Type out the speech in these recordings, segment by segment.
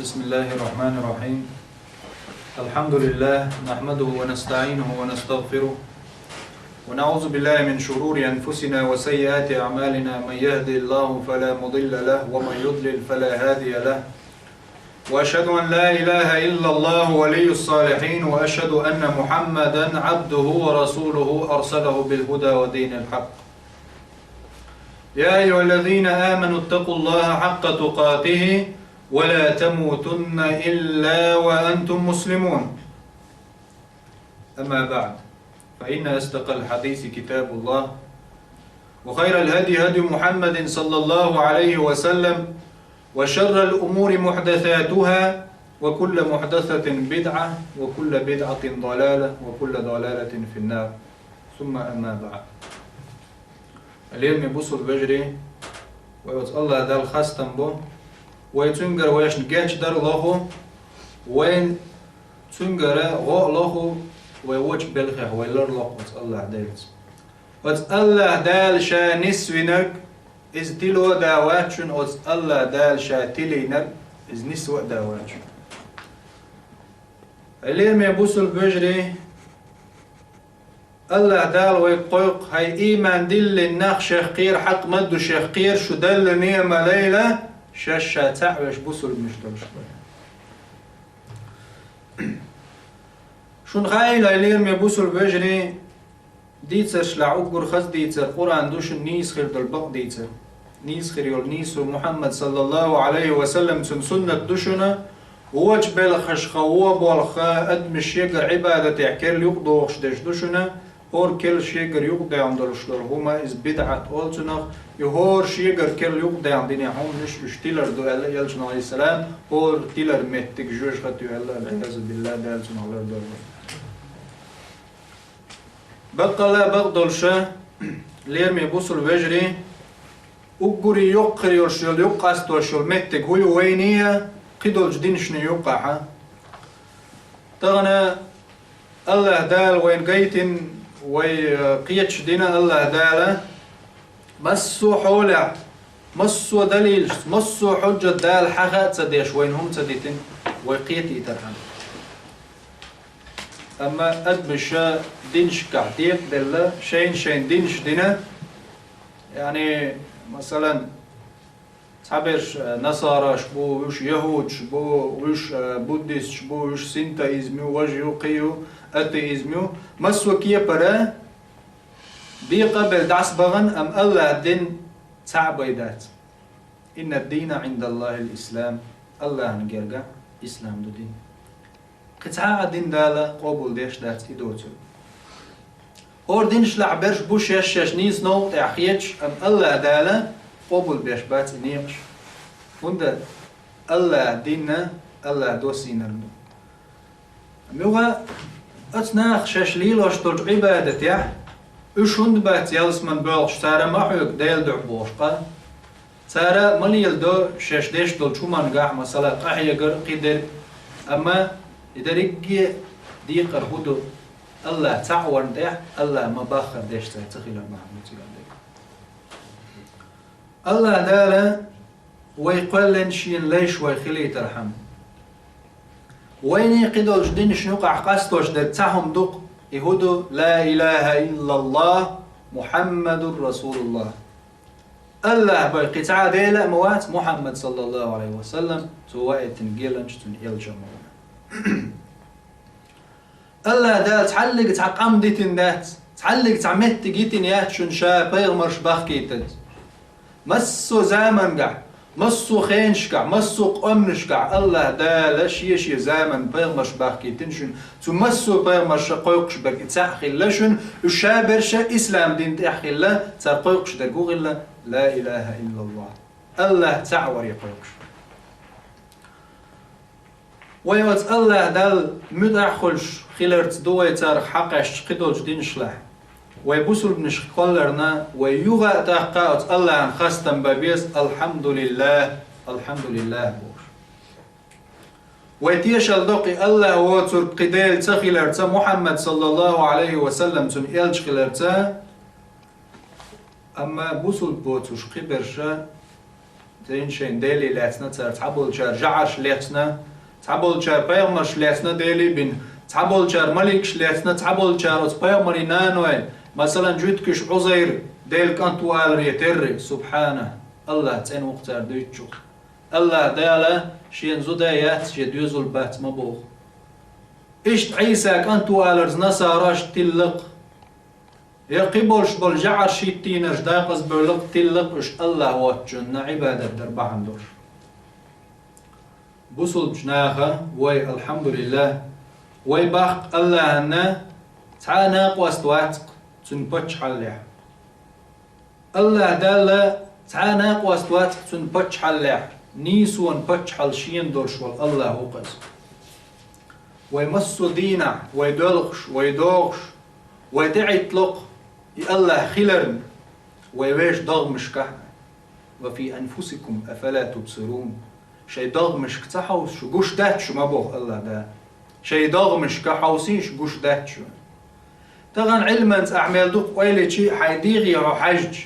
بسم الله الرحمن الرحيم. الحمد لله نحمده ونستعينه ونستغفره ونعوذ بالله من شرور أنفسنا وسيئات أعمالنا. من يهدي الله فلا مضل له ومن يضلل فلا هادي له. وأشهد أن لا إله إلا الله ولي الصالحين وأشهد أن محمدا عبده ورسوله أرسله بالهدى ودين الحق. يا أيها الذين آمنوا اتقوا الله حق تقاته ولا تموتن إلا وأنتم مسلمون. أما بعد، فإن أصدق الحديث كتاب الله، وخير الهدي هدي محمد صلى الله عليه وسلم، وشر الأمور محدثاتها، وكل محدثة بدعة، وكل بدعة ضلالة، وكل ضلالة في النار. ثم أما بعد. اليوم يبصر بجري ويوت الله دال خاستن بو ويتنجر ويش نجاش دار الله وين تنجر غو الله ويوج بلخه ويلر الله وت الله دالت وت الله دال شا نسوينك إز تلو داواتشن وت الله دال شا تلينك إز نسوى داواتشن. اليوم يبصر بجري الله دال ويقوق هاي إيمان دل النخ شخير حق مدو شخير شو دل نيمة ليلة شاشة تعوش بوصل مشتر شوية. شون خايل هايلير ميبوصل بجري ديتر شلعوك برخص ديتر قرآن دوش النيس خير دلبق ديتر نيس خير يول نيس محمد صلى الله عليه وسلم سنة دوشنا ووج بلخش خواب والخا أدمش يقر عبادة يحكير يقضوش دوشنا هور كل شيء يقضي عند الشلر هما إز بدعة أولتنا يهور شيء كل يقضي عندنا هم مش تيلر دو الله يلجنا عليه السلام هور تيلر مهتك جوش خطيو الله العياذ بالله دالجنا الله دور. بقى لا بقدرشة لير ميبوصل وجري أقري يقري يرشل يقاس توشل مهتك هو وينية قدر جدين شنو يقعها تغنى الله دال وين قيتن وقيتش دينا الله داله مسو حولع مسو دليل مسو حجة دال حقا تسديش وين هم تسديتن وقيتي ترحم. أما أدمشا دينش كعتيق دلة شين دينش دينا يعني مثلا تعبرش نصارى شبو وش يهود شبو وش بوديست شبو وش سينتايزمي وجيو قيو أتيزميو مسو كيه برا بيقبل دعس بغن أم الله دين تعبيدات. إن الدين عند الله الإسلام. الله نجرجع إسلام دو دين قطعة دين دالا قبول ديش دات إدوتو أور دينش لعبرش بوش يشش نيز نو تعخيتش أم الله دالا قبول بيش بات نيقش هندا الله ديننا الله دوسينا ميوغا أتناخ شش ليلوش تلج عبادة يح إيش هند بات يلس من بلش تارا محيوك ديل دعبوشقا تارا مليل دو شش ديش تلج شو من قاح مثلا قاحية قدر أما إذا رجي ديقر هدو الله تعور ديح الله ما باخر ديش تخيل محمود الله دالا ويقلن شين ليش ويخلي ترحم وين يقدر جدين شنوقع قاستوش دتهم دق يهودو لا إله إلا الله محمد رسول الله. الله بقي تعادل موات محمد صلى الله عليه وسلم سواء تنجيلنش تنجيل جمعنا. الله دا تعلق تعقم ديتن دات تعلق تعمت جيتن يات شن شا بير مرش باخكيتد مسو زمن قع مسو خينشكع مسو قمنشكع الله دا لشيش زمن بيرمش باخكي تنشن تمسو بيرمش قوقش بك تاخيل لشن الشابرش اسلام دين تاخيل لا تقوقش دغوغ لا اله الا الله الله تعور يقوقش ويوت الله دال مدخلش خلرت دوي تار حقش قدوج دين شلح ويبوسل بنش قلرنا ويوغا تحقاوت الله عن خاستن بابيس الحمد لله بوش ويتيش الدقي الله واتر قدال تخيلرتا محمد صلى الله عليه وسلم تن إلج خيلرتا أما بوسل بوتوش قبرشا زين شين ديلي لاتنا تعبول شار جعش لاتنا تعبول شار بيغمش لاتنا ديلي بين تعبول شار ملكش لاتنا تعبول شار بيغمري نانوين مثلا جوتكش عزير ديل كانتو ريتر سبحانه الله تين وقتار دويتشو الله دالا شين زودايات شي ديوزول بات مبوخ إشت عيسى كانتو آلرز نصاراش تلق يا قبلش بالجعر شيتينش داقز بلق تلق إش الله واتشن عبادة دربع عندوش بوصل جناخة وي الحمد لله وي باق الله أنا تعانا قواستواتق تنبتش حليح الله دالا تعانا قواستواتق تنبتش حليح نيسو نبتش حلشين دورش والله وقز ويمسو دينا ويدلغش ويدوغش ويدعيتلق الله خلرن ويواش ضغمش كه وفي أنفسكم أفلا تبصرون شي ضغمش كتحوس شو قوش داتش ما بوغ الله دا شي ضغمش كحوسيش قوش داتش طبعا علما أعمال دوق ويلي شي حيديغ يا حجج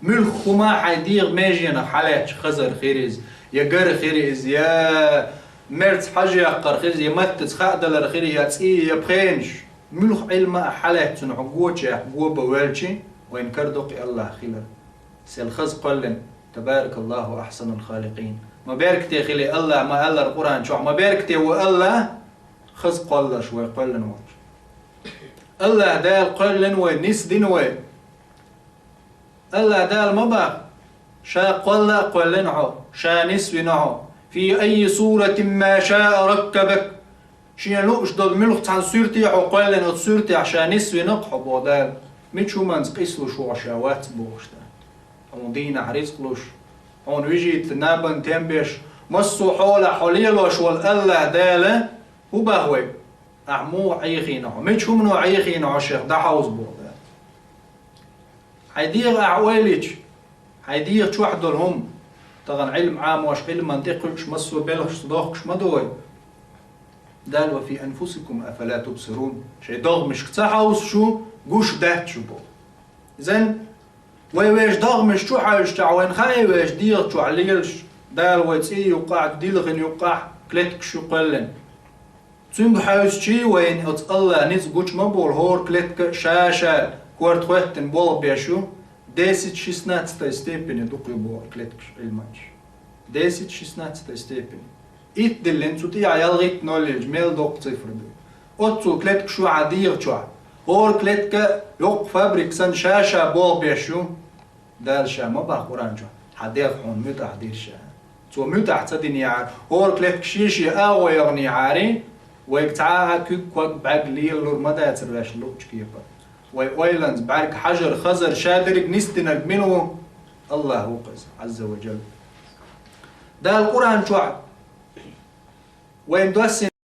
ملخ خما حيديغ ماجينا حالات خزر خيريز يا جر خيريز يا مرت حاجة يقر خيريز يا متت خادل خيريز يا تسي يا بخينش ملخ علما حالات نعقوتش يحقوا بوالشي وين كردوقي الله خير سيل قلن تبارك الله أحسن الخالقين ما باركتي خلي الله ما الله القرآن شو ما باركتي والله خز قل شوي قلن وش الله دال قلن ونس دين وين الله دال مبا شا قل قلنعه شا نسبنعه في أي صورة ما شاء ركبك شين لوش دل ملخ عن صورتي عقلن صورتي عشان نسوي نقح بودال متشو منز قيسلو شو عشاوات بوشتا هون دينا عريسلوش هون ويجيت نابن تنبش مصو حول حليلوش والله داله هو بهوي أعمو عيخينه متشو منو عيخينه عشيخ ده حوز بودال حيديغ أعواليش حيديغ شو حدلهم طبعا علم عام واش علم منطقش مصو بلغش صداقش مدوي دال وفي أنفسكم أفلا تبصرون شيء ضغمش كتحوس شو قوش دهت شو بو زين ويش ضغمش شو حاجة تعوين خاي ويش ديغ شو عليلش دال ويتسي يوقع ديلغن يوقع كلتك شو قلن تسين بحاوس شي وين ات الله نيز قوش مبول هور كلتك شاشة كورت خوهتن بول بيشو ديسيت شسنات ستيبيني دوقي بول كلتك الماتش ديسيت شسنات ستيبيني إت دلين سوتي عيال غيت نولج ميل دوق صفر دو أتسو كلتك شو عدير شو هور كلتك يوق فابريك سن شاشة بول بيشو دال شا ما بقى قرآن شو حدير حون ميت حدير شا تو ميت حتدين يعار هور كلتك شيشي أو يغني عاري ويقتعاها كوك كوك بعق ليل لور مدى يترلاش لوش كيفا ويويلانز بعرك حجر خزر شادرك نستنك منه الله وقز عز وجل ده القرآن شو وين دوسن